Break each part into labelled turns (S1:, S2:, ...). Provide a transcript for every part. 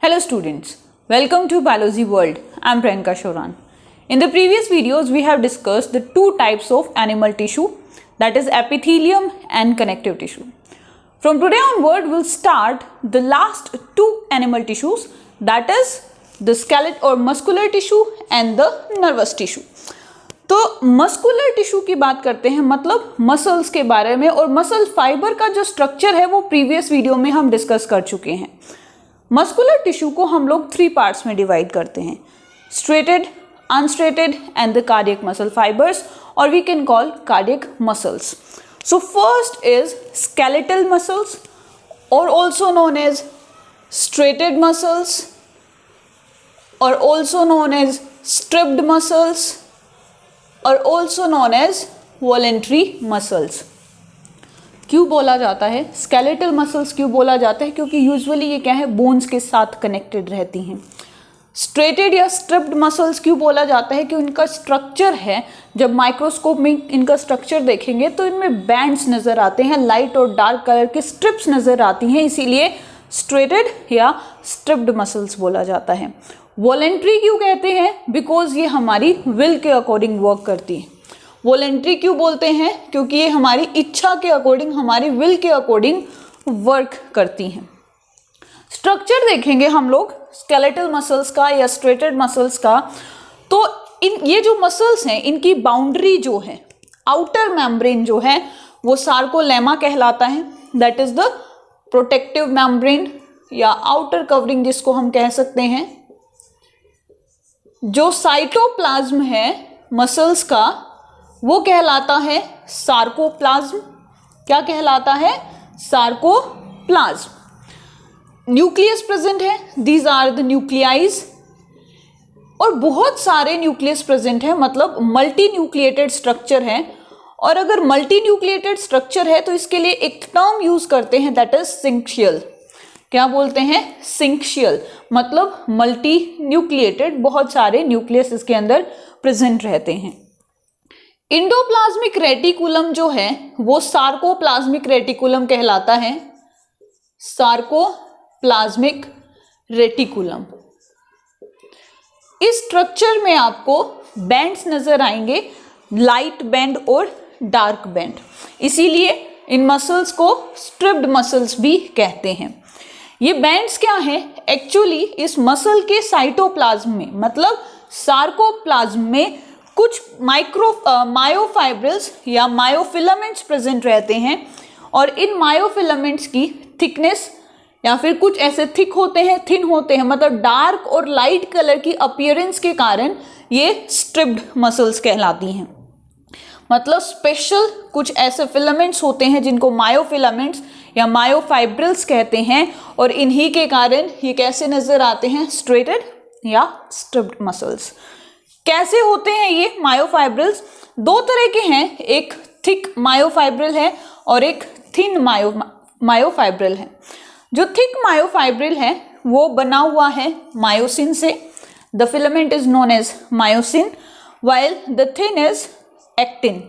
S1: Hello students, welcome to Biology World. I am Priyanka Shoran. In the previous videos, we have discussed the two types of animal tissue, that is epithelium and connective tissue. From today onward, we'll start the last two animal tissues, that is the skeletal or muscular tissue and the nervous tissue. तो muscular tissue की बात करते हैं, मतलब muscles के बारे में, और मसल फाइबर का जो स्ट्रक्चर है वो प्रीवियस वीडियो में हम डिस्कस कर चुके हैं. मस्कुलर टिश्यू को हम लोग 3 पार्ट्स में डिवाइड करते हैं, striated, unstriated and the cardiac muscle fibres, और we can call cardiac muscles. So first is skeletal muscles और also known as striated muscles और also known as striped muscles और also known as voluntary muscles. क्यों बोला जाता है skeletal muscles, क्यों बोला जाता है? क्योंकि यूजुअली ये क्या है, बोन्स के साथ कनेक्टेड रहती हैं. स्ट्रेटेड या स्ट्रिप्ड मसल्स क्यों बोला जाता है? कि उनका स्ट्रक्चर है, जब माइक्रोस्कोप में इनका स्ट्रक्चर देखेंगे तो इनमें बैंड्स नज़र आते हैं, लाइट और डार्क कलर के स्ट्रिप्स नज़र आती हैं, इसीलिए स्ट्रेटेड या स्ट्रिप्ड मसल्स बोला जाता है. वॉलेंट्री क्यों कहते हैं? बिकॉज ये हमारी विल के अकॉर्डिंग वर्क करती है. वॉलेंट्री क्यों बोलते हैं? क्योंकि ये हमारी इच्छा के अकॉर्डिंग, हमारी विल के अकॉर्डिंग वर्क करती हैं. स्ट्रक्चर देखेंगे हम लोग स्केलेटल मसल्स का या स्ट्रेटेड मसल्स का, तो ये जो मसल्स हैं इनकी बाउंड्री जो है, आउटर मेम्ब्रेन जो है वो सार्कोलेमा कहलाता है. That is the protective membrane या आउटर कवरिंग जिसको हम कह सकते हैं. जो साइटोप्लाज्म है मसल्स का वो कहलाता है सार्कोप्लाज्म. क्या कहलाता है? सार्कोप्लाज्म. न्यूक्लियस प्रेजेंट है, दीज आर द न्यूक्लियाइज, और बहुत सारे न्यूक्लियस प्रेजेंट है, मतलब मल्टी न्यूक्लिएटेड स्ट्रक्चर है. और अगर मल्टी न्यूक्लिएटेड स्ट्रक्चर है तो इसके लिए एक टर्म यूज करते हैं, दैट इज सिंक्शियल. क्या बोलते हैं? सिंक्शियल, मतलब मल्टी न्यूक्लिएटेड, बहुत सारे न्यूक्लियस इसके अंदर प्रेजेंट रहते हैं. इंडोप्लाज्मिक रेटिकुलम जो है वो सार्कोप्लाज्मिक रेटिकुलम कहलाता है. Sarcoplasmic reticulum. इस स्ट्रक्चर में आपको बैंड्स नजर आएंगे, लाइट बैंड और डार्क बैंड, इसीलिए इन मसल्स को स्ट्रिप्ड मसल्स भी कहते हैं. ये बैंड्स क्या है? एक्चुअली इस मसल के साइटोप्लाज्म में, मतलब सार्कोप्लाज्म में कुछ मायोफाइब्रिल्स या मायोफिलामेंट्स प्रेजेंट रहते हैं, और इन मायोफिलामेंट्स की थिकनेस या फिर कुछ ऐसे थिक होते हैं, थिन होते हैं, मतलब डार्क और लाइट कलर की अपीयरेंस के कारण ये स्ट्रिप्ड मसल्स कहलाती हैं. मतलब स्पेशल कुछ ऐसे फिलामेंट्स होते हैं जिनको मायोफिलामेंट्स या मायोफाइब्रिल्स कहते हैं, और इन्हीं के कारण ये कैसे नजर आते हैं? स्ट्रेटेड या स्ट्रिप्ड मसल्स. कैसे होते हैं ये मायोफाइब्रिल्स? 2 तरह के हैं, एक थिक मायोफाइब्रिल है और एक थिन मायोफाइब्रिल है. जो थिक मायोफाइब्रिल है वो बना हुआ है मायोसिन से. The filament is known as myosin, while the thin is actin.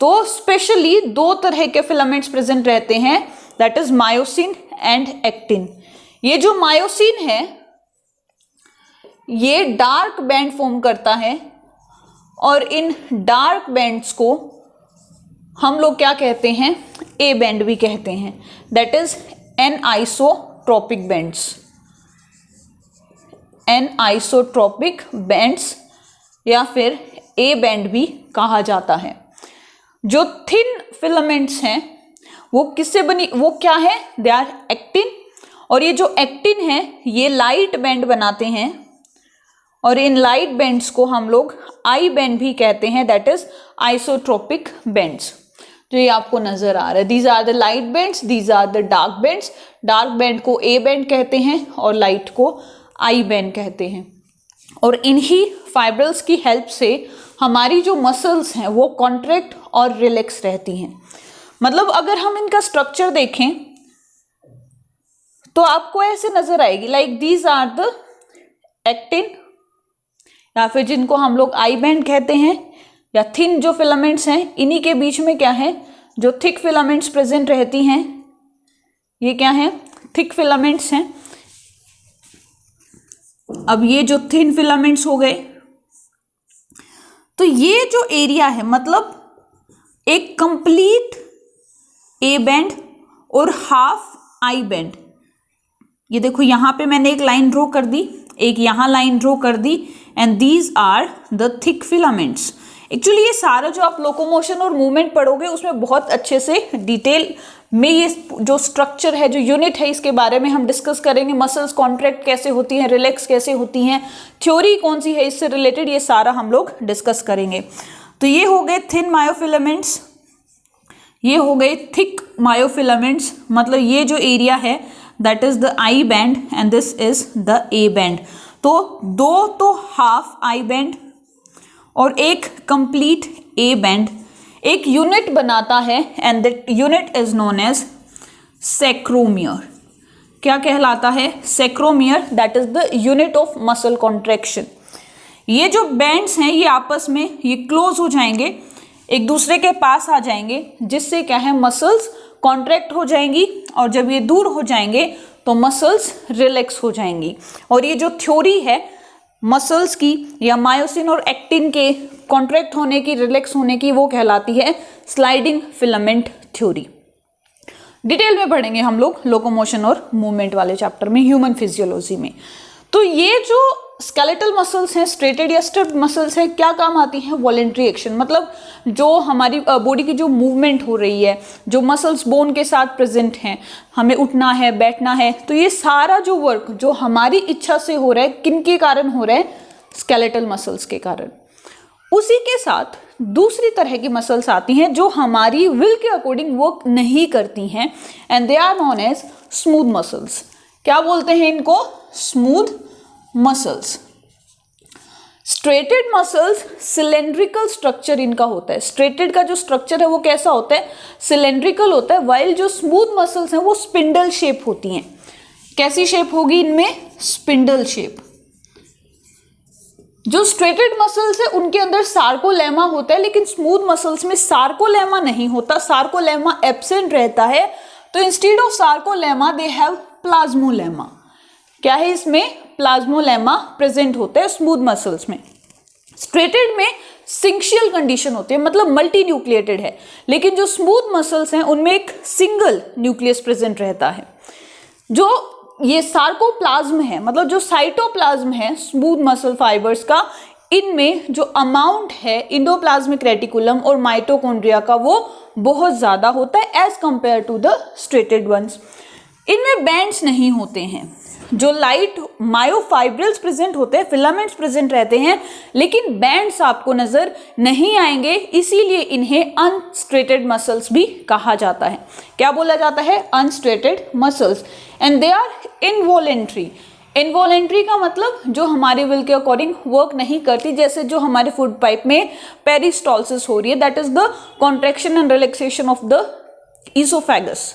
S1: तो स्पेशली 2 तरह के फिलामेंट्स प्रेजेंट रहते हैं, that is myosin and actin. ये जो मायोसिन है ये डार्क बैंड फॉर्म करता है, और इन डार्क बैंड्स को हम लोग क्या कहते हैं? ए बैंड भी कहते हैं, दैट इज एनआइसोट्रोपिक बैंड्स. एनआइसोट्रोपिक बैंड्स या फिर ए बैंड भी कहा जाता है. जो थिन फिलामेंट्स हैं वो किससे बनी, वो क्या है? दे आर एक्टिन, और ये जो एक्टिन है ये लाइट बैंड बनाते हैं, और इन लाइट बैंड्स को हम लोग आई बैंड भी कहते हैं, दैट इज आइसोट्रोपिक बैंड्स. जो ये आपको नजर आ रहा है, these are the light bands, these are the dark bands. Dark band को ए बैंड कहते हैं और लाइट को आई बैंड कहते हैं. और इन्हीं फाइब्रिल्स की हेल्प से हमारी जो मसल्स हैं वो कॉन्ट्रैक्ट और रिलैक्स रहती हैं. मतलब अगर हम इनका स्ट्रक्चर देखें तो आपको ऐसे नजर आएगी, like these are the actin, या फिर जिनको हम लोग आई बैंड कहते हैं, या थिन जो फिलामेंट्स हैं, इन्हीं के बीच में क्या है, जो थिक फिलामेंट्स प्रेजेंट रहती हैं, ये क्या है? थिक फिलामेंट्स हैं. अब ये जो थिन फिलामेंट्स हो गए, तो ये जो एरिया है मतलब एक कंप्लीट ए बैंड और हाफ आई बैंड, ये देखो यहां पे मैंने एक लाइन ड्रॉ कर दी, एक यहां लाइन ड्रॉ कर दी, and these are the thick filaments. Actually ये सारा जो आप लोकोमोशन और मूवमेंट पढ़ोगे उसमें बहुत अच्छे से डिटेल में ये जो स्ट्रक्चर है, जो यूनिट है, इसके बारे में हम डिस्कस करेंगे। मसल्स कॉन्ट्रैक्ट कैसे होती हैं, रिलैक्स कैसे होती हैं, थ्योरी कौन सी है इससे रिलेटेड, ये सारा हम लोग डिस्कस करेंगे। तो ये हो गए थिन मायोफिलामेंट्स, ये हो गए थिक मायोफिलामेंट्स, मतलब ये जो एरिया है that is the I band and this is the A band. तो दो तो हाफ आई बैंड और एक कंप्लीट ए बैंड एक यूनिट बनाता है, and that unit is known as sarcomere. क्या कहलाता है? Sarcomere, that is the unit of muscle contraction. ये जो बैंड्स हैं ये आपस में ये क्लोज हो जाएंगे, एक दूसरे के पास आ जाएंगे, जिससे क्या है मसल्स कॉन्ट्रैक्ट हो जाएंगी, और जब ये दूर हो जाएंगे तो मसल्स रिलैक्स हो जाएंगी। और ये जो थ्योरी है मसल्स की या मायोसिन और एक्टिन के कॉन्ट्रैक्ट होने की, रिलैक्स होने की, वो कहलाती है स्लाइडिंग फिलामेंट थ्योरी। डिटेल में पढ़ेंगे हम लोग लोकोमोशन और मूवमेंट वाले चैप्टर में, ह्यूमन फिजियोलॉजी में। तो ये जो स्केलेटल मसल्स हैं, स्ट्रेटेड या स्ट्रिप्ड मसल्स हैं, क्या काम आती हैं? वॉलेंट्री एक्शन, मतलब जो हमारी बॉडी की जो मूवमेंट हो रही है, जो मसल्स बोन के साथ प्रेजेंट हैं, हमें उठना है, बैठना है, तो ये सारा जो वर्क जो हमारी इच्छा से हो रहा है, किन के कारण हो रहा है? स्केलेटल मसल्स के कारण। उसी के साथ दूसरी तरह की मसल्स आती हैं जो हमारी विल के अकॉर्डिंग वर्क नहीं करती हैं, and they are known as smooth muscles. क्या बोलते हैं इनको? Smooth muscles. Striated muscles cylindrical structure इनका होता है। स्ट्रेटेड का जो स्ट्रक्चर है वो कैसा होता है? सिलेंड्रिकल होता है, वाइल जो स्मूथ मसल्स हैं वो स्पिंडल शेप होती हैं। कैसी शेप होगी इनमें? Spindle shape. जो स्ट्रेटेड मसल्स है उनके अंदर सार्कोलेमा होता है, लेकिन स्मूथ मसल्स में सार्कोलेमा नहीं होता, सार्कोलेमा एब्सेंट रहता है। तो instead of sarcolemma they have plasmalemma. क्या है इसमें? प्लाज्मोलेमा प्रेजेंट होता है स्मूथ मसल्स में। स्ट्रेटेड में सिंक्शियल कंडीशन होती है, मतलब मल्टी न्यूक्लिएटेड है, लेकिन जो स्मूथ मसल्स हैं उनमें एक सिंगल न्यूक्लियस प्रेजेंट रहता है। जो ये सार्कोप्लाज्म है, मतलब जो साइटोप्लाज्म है स्मूथ मसल फाइबर्स का, इनमें जो अमाउंट है इंडोप्लाज्मिक रेटिकुलम और माइटोकॉन्ड्रिया का वो बहुत ज्यादा होता है as compare to the striated ones. इनमें बैंड्स नहीं होते हैं, जो लाइट मायोफाइब्रिल्स प्रेजेंट होते हैं, फिलामेंट्स प्रेजेंट रहते हैं, लेकिन बैंड्स आपको नजर नहीं आएंगे, इसीलिए इन्हें अनस्ट्रेटेड मसल्स भी कहा जाता है। क्या बोला जाता है? Unstriated muscles. And they are involuntary. Involuntary का मतलब जो हमारे विल के अकॉर्डिंग वर्क नहीं करती, जैसे जो हमारे फूड पाइप में पेरिस्टॉल्सिस हो रही है, that is the contraction and relaxation of the oesophagus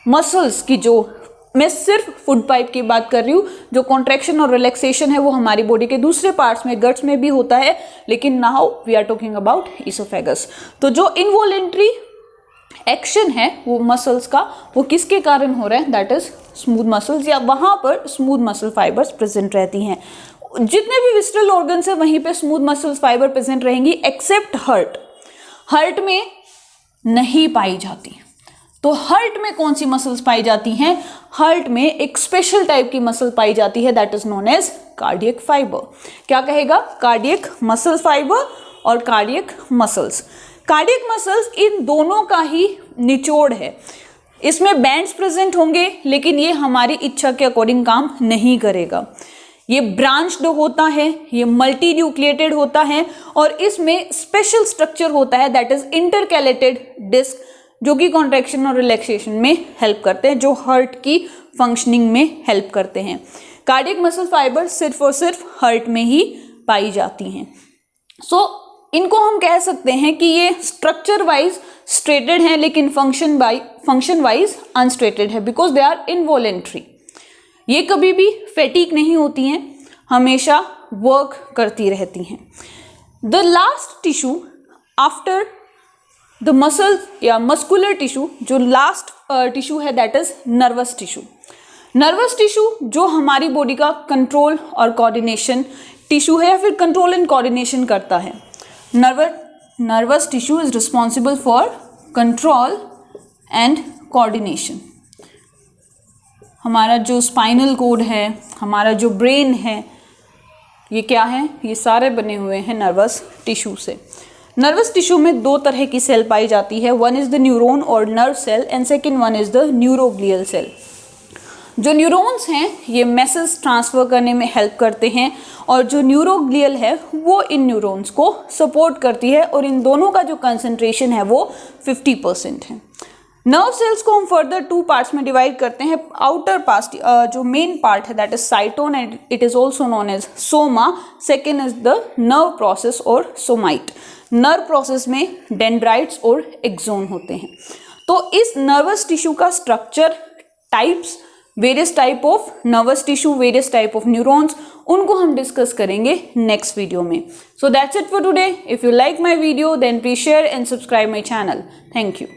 S1: muscles की। जो मैं सिर्फ फूड पाइप की बात कर रही हूँ, जो कॉन्ट्रैक्शन और रिलैक्सेशन है वो हमारी बॉडी के दूसरे पार्ट्स में, गट्स में भी होता है, लेकिन now we are talking about oesophagus. तो जो इनवॉलेंट्री एक्शन है वो मसल्स का, वो किसके कारण हो रहा है? दैट इज स्मूथ मसल्स, या वहां पर स्मूथ मसल फाइबर्स प्रेजेंट रहती हैं। जितने भी विस्ट्रल ऑर्गन्स है वहीं पे स्मूथ मसल फाइबर प्रेजेंट रहेंगी, एक्सेप्ट हर्ट। हर्ट में नहीं पाई जाती। तो हर्ट में कौन सी मसल्स पाई जाती हैं? हर्ट में एक स्पेशल टाइप की मसल पाई जाती है, that is known as cardiac fibre. क्या कहेगा? कार्डियक मसल फाइबर और कार्डियक मसल्स। कार्डियक मसल्स इन दोनों का ही निचोड़ है। इसमें बैंड्स प्रेजेंट होंगे, लेकिन ये हमारी इच्छा के अकॉर्डिंग काम नहीं करेगा। ये ब्रांच्ड होता है, ये मल्टी न्यूक्लिएटेड होता है, और इसमें स्पेशल स्ट्रक्चर होता है, दैट इज इंटरकैलेटेड डिस्क, जो कि कॉन्ट्रैक्शन और रिलैक्सेशन में हेल्प करते हैं, जो हार्ट की फंक्शनिंग में हेल्प करते हैं। कार्डियक मसल फाइबर सिर्फ और सिर्फ हार्ट में ही पाई जाती हैं। सो इनको हम कह सकते हैं कि ये स्ट्रक्चर वाइज स्ट्रेटेड हैं, लेकिन फंक्शन वाइज अनस्ट्रेटेड है, बिकॉज दे आर इनवॉलेंट्री। ये कभी भी फैटिक नहीं होती हैं, हमेशा वर्क करती रहती हैं। The last tissue after the muscle या मस्कुलर टिश्यू, जो लास्ट टिश्यू है that is nervous tissue. Nervous tissue जो हमारी बॉडी का कंट्रोल और कोऑर्डिनेशन टिश्यू है या फिर कंट्रोल एंड कोऑर्डिनेशन करता है। Nervous tissue is responsible for control and coordination. हमारा जो स्पाइनल कोड है, हमारा जो ब्रेन है, ये क्या है, ये सारे बने हुए हैं नर्वस टिश्यू से। नर्वस टिश्यू में दो तरह की सेल पाई जाती है, वन इज द न्यूरॉन और nerve cell and second one is the neuroglial cell. जो न्यूरॉन्स हैं ये मैसेज ट्रांसफर करने में हेल्प करते हैं और जो न्यूरोग्लियल है वो इन न्यूरॉन्स को सपोर्ट करती है और इन दोनों का जो कंसंट्रेशन है वो 50% है। नर्व सेल्स को हम फर्दर 2 पार्ट्स में डिवाइड करते हैं। आउटर पार्ट जो मेन पार्ट है that is cyton and it is also known as soma. Second is the nerve process और सोमाइट। नर्व प्रोसेस में डेंड्राइट्स और एक्सोन होते हैं। तो इस नर्वस टिश्यू का structure, types, various type of nervous tissue, various type of neurons, उनको हम डिस्कस करेंगे नेक्स्ट वीडियो में। So that's it for today. If you like my video then please share and subscribe my channel. Thank you.